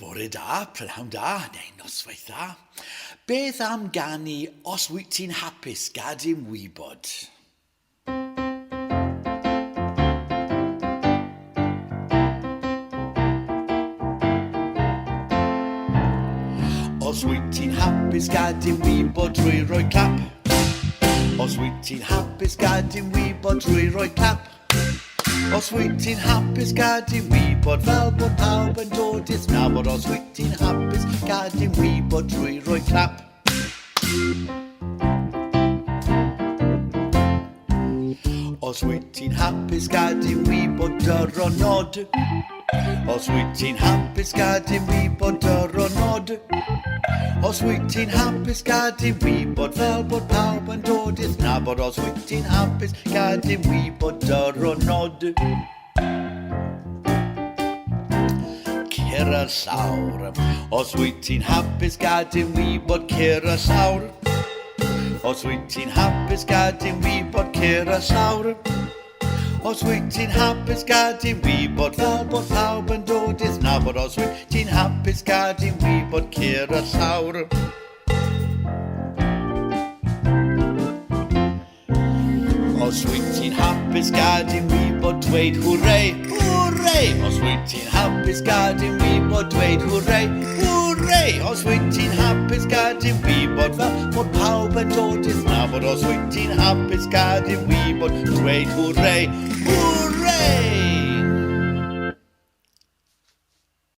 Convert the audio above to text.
Bore da, prynhawn da, neu noswaith dda. Beth am ganu os wyt ti'n hapus gadym wybod? Os wyt ti'n hapus gadym wybod drwy roi clap. Os wyt ti'n hapus gadym wybod drwy roi clap. Os wyt ti'n hapus gadym wybod fel bod pawb yn dod i'r nabod. Os wyt ti'n hapus gadym wybod drwy roi clap. Os wyt ti'n hapus gadym wybod dyronod. Os wyt ti'n hapus gadym wybod dyronod. Os wyt ti'n hapus gadym wybod fel bod pawb yn dod i'r nabod. Os wyt ti'n hapus gadym wybod dyronod. Cer y llawr. Os wyt ti'n hapus gadym wybod cer y llawr. Os wyt ti'n hapus gadym wybod cer y llawr. Os wyt ti'n hapus gadym wybod fel bod pawb yn dod i'r nabod. Os wyt ti'n hapus gadym wybod cer y llawr. Os wyt ti'n hapus gadym wybod dweud hwrei, hwrei. Os wyt ti'n hapus gadym wybod dweud hwrei, hwrei. Os wyt ti'n hapus gadym wybod fel bod pawb yn dod i'r nabod. Os wyt ti'n hapus gadym wybod dweud hwrei, hwrei.